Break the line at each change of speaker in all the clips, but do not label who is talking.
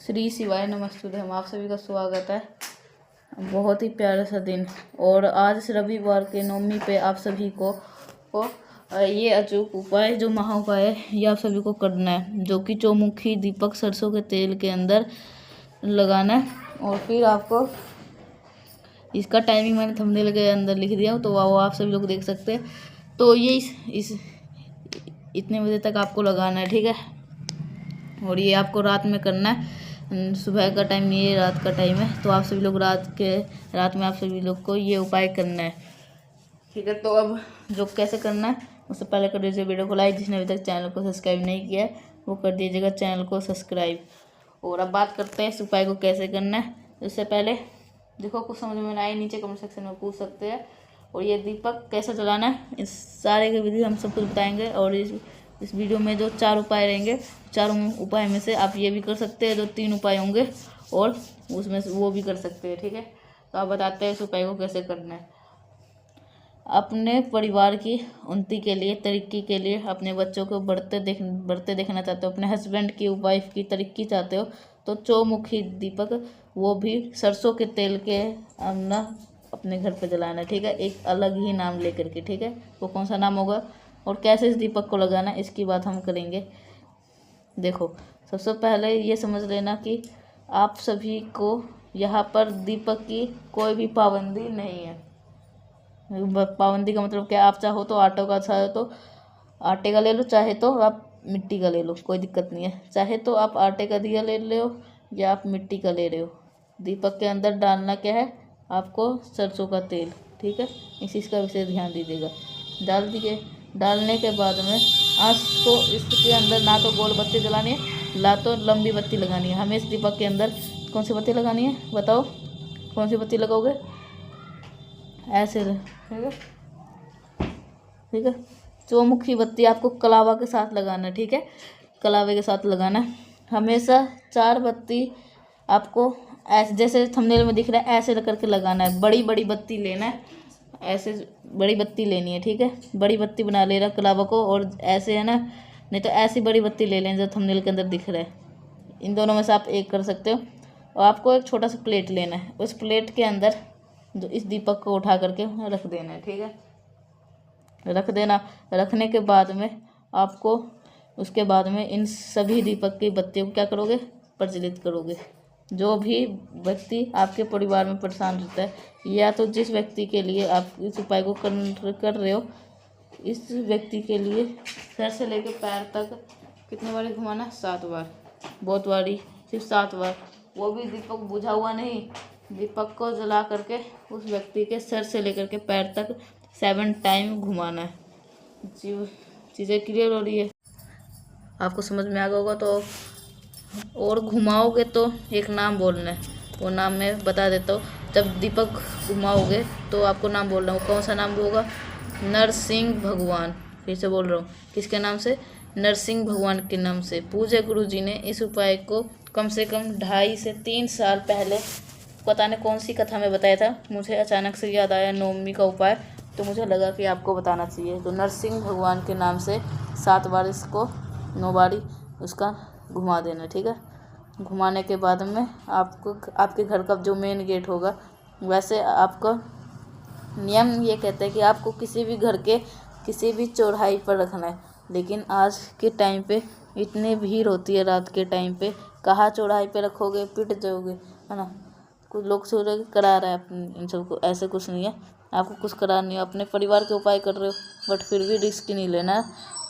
श्री शिवाय नमस्तुते। हम आप सभी का स्वागत है। बहुत ही प्यारा सा दिन और आज रविवार के नवमी पे आप सभी को ये अचूक उपाय जो महा उपाय है ये आप सभी को करना है, जो कि चौमुखी दीपक सरसों के तेल के अंदर लगाना है। और फिर आपको इसका टाइमिंग मैंने थंबनेल के अंदर लिख दिया, तो वो आप सभी लोग देख सकते हैं। तो ये इस इतने बजे तक आपको लगाना है, ठीक है। और ये आपको रात में करना है, सुबह का टाइम नहीं है, रात का टाइम है। तो आप सभी लोग रात में आप सभी लोग को ये उपाय करना है, ठीक है। तो अब जो कैसे करना है उससे पहले कर दीजिए वीडियो को लाइक। जिसने अभी तक चैनल को सब्सक्राइब नहीं किया है वो कर दीजिएगा चैनल को सब्सक्राइब। और अब बात करते हैं इस उपाय को कैसे करना है। उससे पहले देखो कुछ समझ में ना आए नीचे कमेंट सेक्शन में पूछ सकते हैं। और ये दीपक कैसे जलाना है इस सारे के विधि हम सब कुछ बताएंगे। और इस वीडियो में जो 4 उपाय रहेंगे, चारों उपाय में से आप ये भी कर सकते हैं, जो 3 उपाय होंगे और उसमें से वो भी कर सकते हैं, ठीक है। तो आप बताते हैं इस उपाय को कैसे करना है। अपने परिवार की उन्नति के लिए, तरक्की के लिए, अपने बच्चों को बढ़ते देखना चाहते हो, अपने हस्बैंड की वाइफ की तरक्की चाहते हो, तो चौमुखी दीपक वो भी सरसों के तेल के अपने घर पे जलाना है, ठीक है। एक अलग ही नाम लेकर के, ठीक है। वो कौन सा नाम होगा और कैसे इस दीपक को लगाना है इसकी बात हम करेंगे। देखो सबसे पहले ये समझ लेना कि आप सभी को यहाँ पर दीपक की कोई भी पाबंदी नहीं है। पाबंदी का मतलब क्या, आप चाहो तो आटे का, चाहे तो आटे का ले लो, चाहे तो आप मिट्टी का ले लो, कोई दिक्कत नहीं है। चाहे तो आप आटे का दिया ले लो या आप मिट्टी का ले रहे हो। दीपक के अंदर डालना क्या है आपको, सरसों का तेल, ठीक है। इस चीज़ का विशेष ध्यान दीजिएगा। डाल दीजिए। डालने के बाद में आपको इसके अंदर ना तो गोल बत्ती जलानी है ना तो लंबी बत्ती लगानी है। हमें इस दीपक के अंदर कौन सी बत्ती लगानी है बताओ, कौन सी बत्ती लगाओगे? ऐसे, ठीक है, ठीक है। चौमुखी बत्ती आपको कलावा के साथ लगाना है, ठीक है। कलावे के साथ लगाना है। हमेशा 4 बत्ती आपको ऐसे, जैसे थंबनेल में दिख रहा है, ऐसे करके लगाना है। बड़ी बड़ी बत्ती लेना है, ऐसे बड़ी बत्ती लेनी है, ठीक है। बड़ी बत्ती बना ले रहा कलावा को, और ऐसे है ना, नहीं तो ऐसी बड़ी बत्ती ले लें जो थंबनेल के अंदर दिख रहा है। इन दोनों में से आप एक कर सकते हो। और आपको एक छोटा सा प्लेट लेना है, उस प्लेट के अंदर जो इस दीपक को उठा करके रख देना है, ठीक है। रख देना। रखने के बाद में आपको उसके बाद में इन सभी दीपक की बत्तियों को क्या करोगे, प्रज्वलित करोगे। जो भी व्यक्ति आपके परिवार में परेशान रहता है, या तो जिस व्यक्ति के लिए आप इस उपाय को कर रहे हो, इस व्यक्ति के लिए सर से लेकर पैर तक कितने बार घुमाना, 7 बार। बहुत बारी, सिर्फ 7 बार। वो भी दीपक बुझा हुआ नहीं, दीपक को जला करके उस व्यक्ति के सर से लेकर के पैर तक 7 टाइम घुमाना है। चीज़ें क्लियर हो रही है, आपको समझ में आ गया होगा। तो और घुमाओगे तो एक नाम बोलना है, वो नाम मैं बता देता हूँ। जब दीपक घुमाओगे तो आपको नाम बोलना है। वो कौन सा नाम होगा, नरसिंह भगवान। फिर से बोल रहा हूँ, किसके नाम से, नरसिंह भगवान के नाम से। पूज्य गुरु जी ने इस उपाय को कम से कम 2.5 से 3 साल पहले, पता नहीं कौन सी कथा में बताया था, मुझे अचानक से याद आया नवमी का उपाय, तो मुझे लगा कि आपको बताना चाहिए। तो नरसिंह भगवान के नाम से 7 बार इसको, 9 बारी उसका घुमा देना, ठीक है। घुमाने के बाद में आपको आपके घर का जो मेन गेट होगा, वैसे आपका नियम ये कहता है कि आपको किसी भी घर के किसी भी चौराहे पर रखना है। लेकिन आज के टाइम पे इतनी भीड़ होती है रात के टाइम पे, कहाँ चौराहे पे रखोगे, पिट जाओगे, है ना। कुछ लोग सोच करा रहा है इन सबको, ऐसे कुछ नहीं है। आपको कुछ करा नहीं है, अपने परिवार के उपाय कर रहे हो, बट फिर भी रिस्क नहीं लेना है।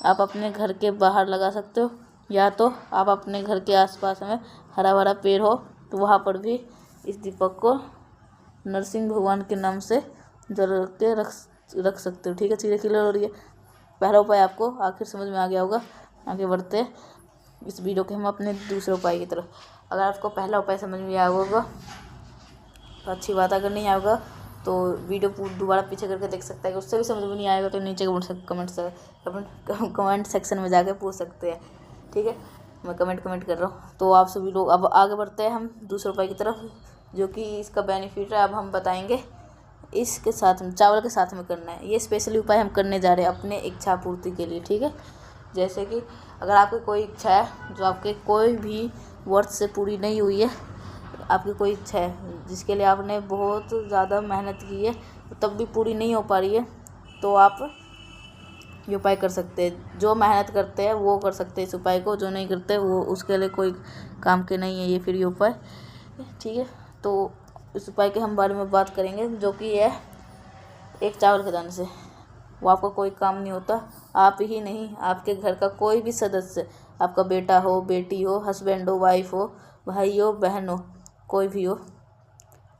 आप अपने घर के बाहर लगा सकते हो, या तो आप अपने घर के आसपास में हरा भरा पेड़ हो तो वहाँ पर भी इस दीपक को नरसिंह भगवान के नाम से जल के रख सकते हो, ठीक है। चीज़ें क्लियर हो रही है। पहला उपाय आपको आखिर समझ में आ गया होगा। आगे बढ़ते इस वीडियो के हम अपने दूसरे उपाय की तरफ। अगर आपको पहला उपाय समझ में आया होगा तो अच्छी बात, अगर नहीं आएगा तो वीडियो दोबारा पीछे करके देख सकता है। कि उससे भी समझ में नहीं आएगा तो नीचे कमेंट सेक्शन में जाके पूछ सकते हैं, ठीक है। मैं कमेंट कर रहा हूँ। तो आप सभी लोग अब आगे बढ़ते हैं हम दूसरे उपाय की तरफ, जो कि इसका बेनिफिट है अब हम बताएंगे। इसके साथ में चावल के साथ में करना है। ये स्पेशली उपाय हम करने जा रहे हैं अपने इच्छा पूर्ति के लिए, ठीक है। जैसे कि अगर आपकी कोई इच्छा है, जो आपके कोई भी वर्ष से पूरी नहीं हुई है, आपकी कोई इच्छा है जिसके लिए आपने बहुत ज़्यादा मेहनत की है तब भी पूरी नहीं हो पा रही है, तो आप ये उपाय कर सकते हैं। जो मेहनत करते हैं वो कर सकते हैं इस उपाय को, जो नहीं करते वो उसके लिए कोई काम के नहीं है ये फिर ये उपाय। ठीक है, तो इस उपाय के हम बारे में बात करेंगे, जो कि है एक चावल के दाने से। वो आपका कोई काम नहीं होता, आप ही नहीं आपके घर का कोई भी सदस्य, आपका बेटा हो, बेटी हो, हस्बैंड हो, वाइफ हो, भाई हो, बहन हो, कोई भी हो,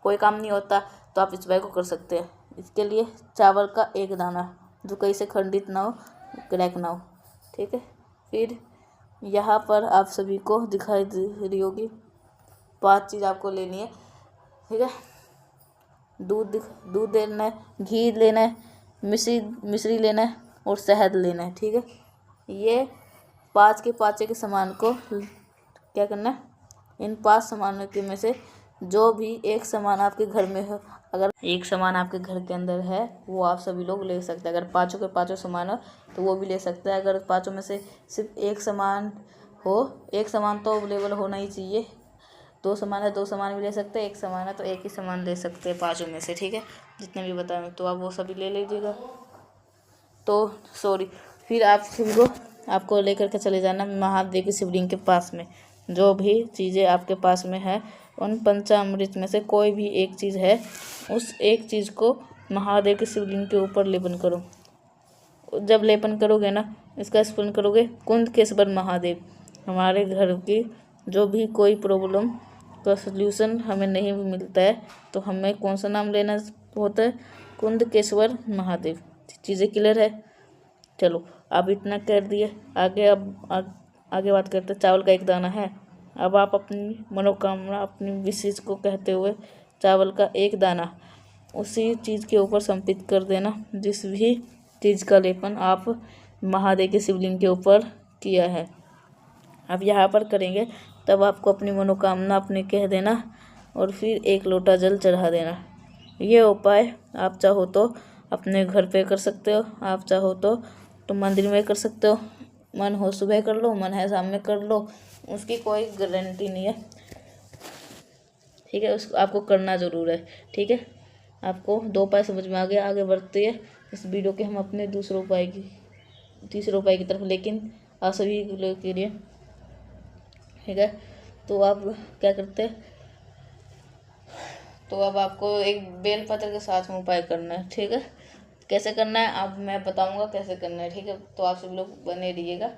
कोई काम नहीं होता, तो आप इस उपाय को कर सकते हैं। इसके लिए चावल का एक दाना जो कहीं से खंडित ना हो, क्रैक ना हो। ठीक है, फिर यहाँ पर आप सभी को दिखाई दे रही होगी 5 चीज़ आपको लेनी है। ठीक है, दूध लेना है, घी लेना है, मिश्री लेना है और शहद लेना है। ठीक है, ये 5 के 5 के सामान को क्या करना है, इन 5 सामानों के में से जो भी एक सामान आपके घर में हो, अगर एक सामान आपके घर के अंदर है वो आप सभी लोग ले सकते हैं। अगर 5 के 5 सामान हो तो वो भी ले सकते हैं। अगर 5 में से सिर्फ एक सामान हो, एक सामान तो अवेलेबल होना ही चाहिए। 2 सामान है 2 सामान भी ले सकते हैं, एक सामान है तो एक ही सामान ले सकते हैं 5 में से। ठीक है, जितने भी बताए तो आप वो सभी ले लीजिएगा। तो फिर आप सभी को आपको लेकर के चले जाना महादेव की शिवलिंग के पास में। जो भी चीज़ें आपके पास में है उन पंचामृत में से कोई भी एक चीज़ है, उस एक चीज़ को महादेव के शिवलिंग के ऊपर लेपन करो। जब लेपन करोगे ना, इसका स्मरण करोगे कुंदकेश्वर महादेव। हमारे घर की जो भी कोई प्रॉब्लम का सल्यूशन हमें नहीं मिलता है तो हमें कौन सा नाम लेना होता है, कुंदकेश्वर महादेव। चीज़ें क्लियर है? चलो अब इतना कर दिए, आगे बात करते हैं। चावल का एक दाना है। अब आप अपनी मनोकामना, अपनी विशेष को कहते हुए चावल का एक दाना उसी चीज़ के ऊपर समर्पित कर देना, जिस भी चीज़ का लेपन आप महादेव के शिवलिंग के ऊपर किया है। अब यहाँ पर करेंगे तब आपको अपनी मनोकामना अपने कह देना और फिर 1 लोटा जल चढ़ा देना। ये उपाय आप चाहो तो अपने घर पे कर सकते हो, आप चाहो तो मंदिर में कर सकते हो। मन हो सुबह कर लो, मन है शाम में कर लो, उसकी कोई गारंटी नहीं है। ठीक है, उसको आपको करना ज़रूर है। ठीक है, आपको 2 उपाय समझ में आ गया। आगे बढ़ते हैं इस वीडियो के हम अपने तीसरे उपाय की तरफ, लेकिन आप सभी लोगों के लिए। ठीक है, तो आप क्या करते हैं, तो अब आपको एक बेलपत्र के साथ में उपाय करना है। ठीक है, कैसे करना है अब मैं बताऊंगा कैसे करना है। ठीक है, तो आप सब लोग बने रहिएगा।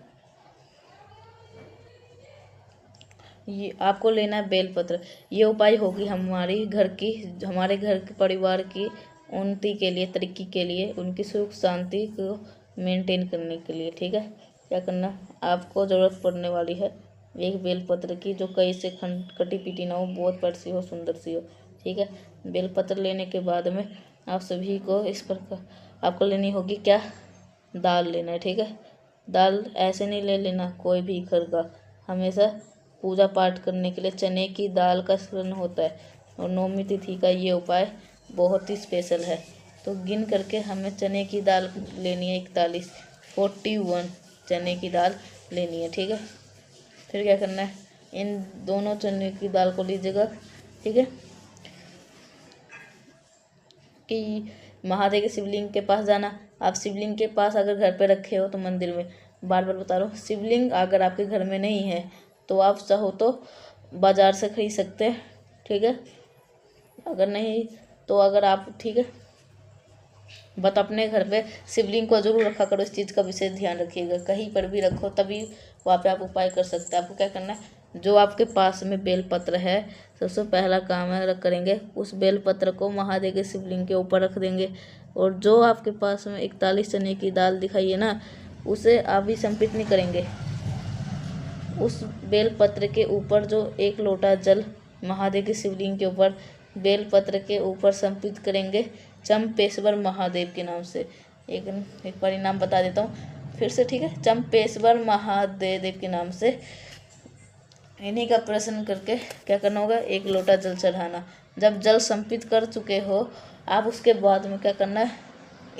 ये आपको लेना है बेलपत्र। ये उपाय होगी हमारे घर के परिवार की उन्नति के लिए, तरक्की के लिए, उनकी सुख शांति को मेंटेन करने के लिए। ठीक है, क्या करना आपको ज़रूरत पड़ने वाली है एक बेलपत्र की, जो कहीं से कटी पीटी ना हो, बहुत बड़ी सी हो, सुंदर सी हो। ठीक है, बेलपत्र लेने के बाद में आप सभी को इस प्रकार आपको लेनी होगी क्या, दाल लेना है। ठीक है, दाल ऐसे नहीं ले लेना कोई भी घर का, हमेशा पूजा पाठ करने के लिए चने की दाल का सेवन होता है। और नौमी तिथि का ये उपाय बहुत ही स्पेशल है। तो गिन करके हमें चने की दाल लेनी है 41 चने की दाल लेनी है। ठीक है, फिर क्या करना है, इन दोनों चने की दाल को लीजिएगा। ठीक है, कि महादेव के शिवलिंग के पास जाना। आप शिवलिंग के पास अगर घर पे रखे हो तो मंदिर में, बार बार बता रहा हूँ, शिवलिंग अगर आपके घर में नहीं है तो आप चाहो तो बाज़ार से खरीद सकते हैं। ठीक है, अगर नहीं तो अगर आप, ठीक है, बट अपने घर पे शिवलिंग को जरूर रखा करो। इस चीज़ का विशेष ध्यान रखिएगा, कहीं पर भी रखो तभी वहाँ पे आप उपाय कर सकते हैं। आपको क्या करना है, जो आपके पास में बेलपत्र है, सबसे पहला काम है करेंगे उस बेलपत्र को महादेव के शिवलिंग के ऊपर रख देंगे। और जो आपके पास में 41 चने की दाल दिखाई है ना, उसे आप भी समर्पित नहीं करेंगे। उस बेलपत्र के ऊपर जो 1 लोटा जल महादेव के शिवलिंग के ऊपर बेलपत्र के ऊपर समर्पित करेंगे चंपेश्वर महादेव के नाम से। एक बार नाम बता देता हूँ फिर से। ठीक है, चंपेश्वर महादेव के नाम से इन्हीं का प्रश्न करके क्या करना होगा, 1 लोटा जल चढ़ाना। जब जल समर्पित कर चुके हो आप, उसके बाद में क्या करना है,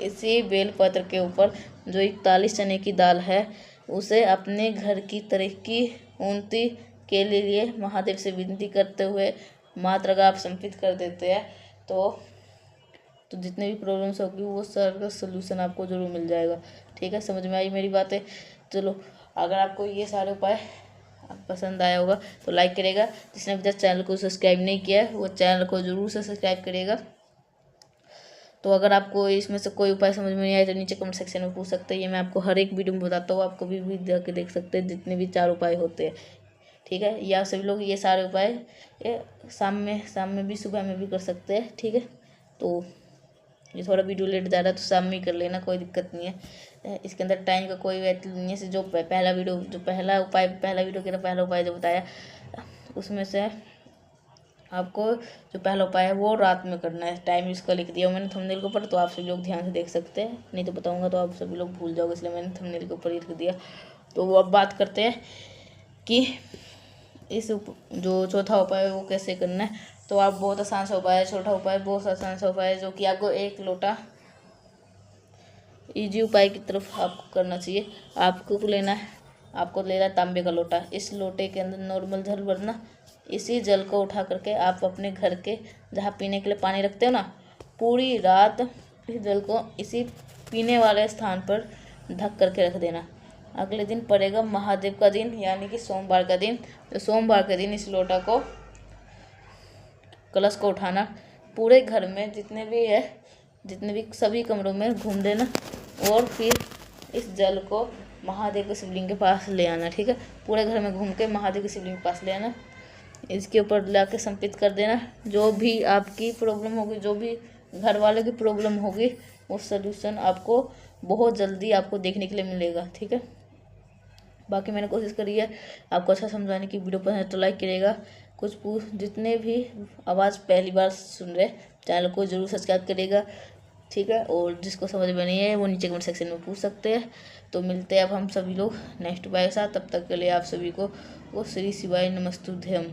इसी बेलपत्र के ऊपर जो 41 चने की दाल है उसे अपने घर की तरक्की उन्नति के लिए महादेव से विनती करते हुए मात्र अगर आप संपित कर देते हैं तो जितने भी प्रॉब्लम्स होगी वो सर का सोल्यूशन आपको ज़रूर मिल जाएगा। ठीक है, समझ में आई मेरी बातें? चलो, अगर आपको ये सारे उपाय पसंद आया होगा तो लाइक करेगा। जिसने अभी तक चैनल को सब्सक्राइब नहीं किया है वो चैनल को ज़रूर से सब्सक्राइब करेगा। तो अगर आपको इसमें से कोई उपाय समझ में नहीं आया तो नीचे कमेंट सेक्शन में पूछ सकते हैं। ये मैं आपको हर एक वीडियो में बताता हूँ, आप कभी भी जाके देख सकते हैं जितने भी 4 उपाय होते हैं। ठीक है, या सभी लोग ये सारे उपाय शाम में भी सुबह में भी कर सकते हैं। ठीक है, तो ये थोड़ा वीडियो लेट जा रहा है तो शाम में ही कर लेना, कोई दिक्कत नहीं है। इसके अंदर टाइम का कोई वैल्यू नहीं है। जो पहला वीडियो के पहला उपाय जो बताया उसमें से आपको जो पहला उपाय है वो रात में करना है। टाइम इसका लिख दिया मैंने थंबनेल के ऊपर, तो आप सभी लोग ध्यान से देख सकते हैं, नहीं तो बताऊंगा तो आप सभी लोग भूल जाओगे, इसलिए मैंने थंबनेल के ऊपर ही लिख दिया। तो वो अब बात करते हैं कि इस जो चौथा उपाय है वो कैसे करना है। तो आप बहुत आसान सा उपाय है, छोटा उपाय बहुत आसान सा उपाय है, जो कि आपको 1 लोटा ईजी उपाय की तरफ आपको करना चाहिए। आपको लेना है तांबे का लोटा। इस लोटे के अंदर नॉर्मल जल भरना। इसी जल को उठा करके आप अपने घर के जहाँ पीने के लिए पानी रखते हो ना, पूरी रात इस जल को इसी पीने वाले स्थान पर ढक करके रख देना। अगले दिन पड़ेगा महादेव का दिन, यानी कि सोमवार का दिन। तो सोमवार के दिन इस लोटा को, कलश को उठाना, पूरे घर में जितने भी सभी कमरों में घूम देना और फिर इस जल को महादेव के शिवलिंग के पास ले आना। ठीक है, पूरे घर में घूम के महादेव के शिवलिंग के पास ले आना। इसके ऊपर लाके संपित कर देना। जो भी आपकी प्रॉब्लम होगी, जो भी घर वालों की प्रॉब्लम होगी, वो सल्यूशन आपको बहुत जल्दी आपको देखने के लिए मिलेगा। ठीक है, बाकी मैंने कोशिश करी है आपको अच्छा समझाने की। वीडियो पसंद है तो लाइक करिएगा। जितने भी आवाज़ पहली बार सुन रहे चैनल को ज़रूर सब्सक्राइब करिएगा। ठीक है, और जिसको समझ में नहीं है वो नीचे कमेंट सेक्शन में पूछ सकते हैं। तो मिलते हैं अब हम सभी लोग नेक्स्ट उपाय के साथ। तब तक के लिए आप सभी को श्री शिवाय नमस्तुभ्यम।